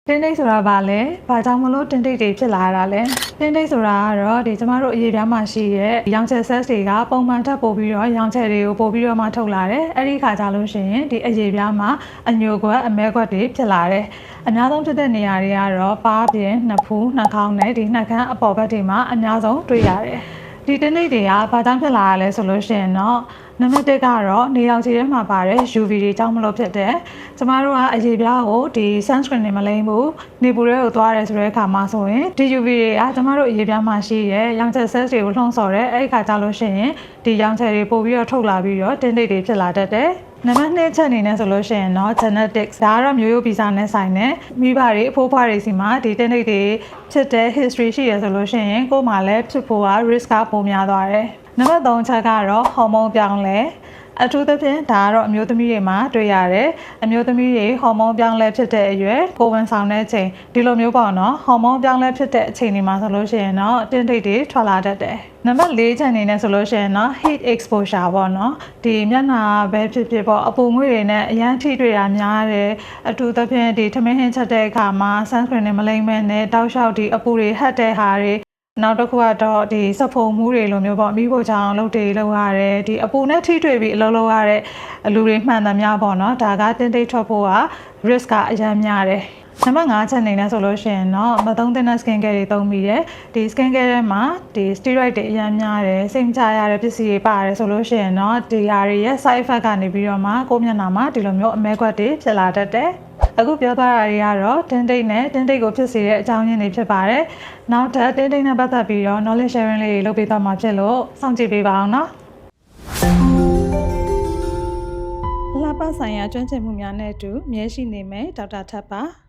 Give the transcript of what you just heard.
တင်းတိတ်ဆိုတာဘာလဲ။ဘာကြောင့်မလို့တင်းတိတ်တွေဖြစ်လာတာလဲ။တင်းတိတ်ဆိုတာကတော့ကျမတို့အရေးပြားမှာရှိရဲ့ရောင်ချယ် cells တွေကပုံမှန်ထပ်ပို့ပြီးတော့ရောင်ချယ်တွေကိုပို့ပြီးတော့မှထုတ်လာတယ်။အဲ့ဒီခါကြလို့ရှိရင်ဒီအရေးပြားမှာအညိုကွက်အမဲကွက်တွေဖြစ်လာတယ်။အများဆုံးဖြစ်တဲ့နေရာတွေကတော့ပါးပြင်၊နှာဖူး၊နှာခေါင်းနဲ့ဒီနှာခမ်းအပေါ်ဘက်တွေမှာအများဆုံးတွေ့ရတယ်။ဒီတင်းတိတ်တွေကဘာကြောင့်ဖြစ်လာရလဲဆိုလို့ရှိရင်တော့နံပါတ်1ကတော့နေရောင်ခြည်ထဲမှာပါတဲ့ UV တွေကြောင့်မလို့ဖြစ်တယ်။ကျမတို့ကအရေးပြားကိုဒီ sunscreen တွေမလိမ့်ဘူး။နေပူထဲကိုသွားရဲဆိုတဲ့အခါမှာဆိုရင်ဒီ UV တွေကကျမတို့အရေးပြားမှာရှိရဲ့ရောင်ချယ် cells တွေကိုလှုံ့ဆော်တယ်။အဲ့ဒီခါကျလို့ရှိရင်ဒီရောင်ချယ်တွေပို့ပြီးတော့ထုတ်လာပြီးတော့တင်းတိတ်တွေဖြစ်လာတတ်တယ်။နံပါတ်2ချက်အနေနဲ့ဆိုလို့ရှိရင်တော့ genetics ဒါကတော့မျိုးရိုးဗီဇနဲ့ဆိုင်တယ်မိဘတွေအဖိုးဖွားတွေစီမှာဒီတင်းတိတ်တွေဖြစ်တဲ့ history ရှိရဆိုလို့ရှိရင်ကိုယ်မှလည်းဖြစ်ဖို့က risk ကပိုများသွားတယ်နံပါတ်3ချက်ကတော့ဟော်မုန်းပြောင်းလဲအထူးသဖြင့်ဒါကတော့အမျိုးသမီးတွေမှာတွေ့ရတယ်အမျိုးသမီးတွေဟော်မုန်းပြောင်းလဲဖြစ်တဲ့အရွယ်ကိုယ်ဝန်ဆောင်တဲ့အချိန်ဒီလိုမျိုးပေါ့နော်ဟော်မုန်းပြောင်းလဲဖြစ်တဲ့အချိန်တွေမှာဆိုလို့ရှိရင်တော့တင်းတိတ်တွေထွက်လာတတ်တယ်နံပါတ်4ချက်အနေနဲ့ဆိုလို့ရှိရင်တော့ heat exposure ပေါ့နော်ဒီမျက်နှာပဲဖြစ်ဖြစ်ပေါ့အပူငွေ့တွေနဲ့အရန်ထိတွေ့တာများတယ်အထူးသဖြင့်ဒီထမင်းဟင်းချက်တဲ့အခါမှာ sunscreen တွေမလိမ့်မဲနဲ့တောက်လျှောက်ဒီအပူတွေဟတ်တဲ့ဟာတွေနောက်တစ်ခုကတော့ဒီစဖုံမှုတွေလိုမျိုးပေါ့မိဖို့ချောင်းလုပ်တွေလုပ်ရတယ်ဒီအပူနဲ့ထိတွေ့ပြီးအလုပ်လုပ်ရတဲ့လူတွေမှန်သမျှပေါ့နော်ဒါကတင်းတိတ်ထွက်ဖို့က risk ကအများများတယ်နံပါတ်5ချက်အနေနဲ့ဆိုလို့ရှိရင်တော့မသုံးသင့်တဲ့ skin care တွေသုံးပြီးတယ်ဒီ skin care ထဲမှာဒီ steroid တွေအများများတယ်စိတ်မချရတဲ့ပစ္စည်းတွေပါတယ်ဆိုလို့ရှိရင်တော့ဒီဟာတွေရဲ့ side effect ကနေပြီးတော့မှကိုယ်မျက်နှာမှာဒီလိုမျိုးအမဲခွက်တွေဖြစ်လာတတ်တယ်အခုပြောသွားတာတွေကတော့တင်းတိတ်နဲ့တင်းတိတ်ကိုဖြစ်စေတဲ့အကြောင်းရင်းတွေဖြစ်ပါတယ်။နောက်ထပ်တင်းတိတ်နဲ့ပတ်သက်ပြီးတော့ knowledge sharing လေးတွေလုပ်ပေးသွားမှာဖြစ်လို့စောင့်ကြည့်ပေးပါအောင်နော်။လှပဆိုင်ရာကျွမ်းကျင်မှုများနဲ့အတူမြဲရှိနေမယ်ဒေါက်တာထပ်ပါ။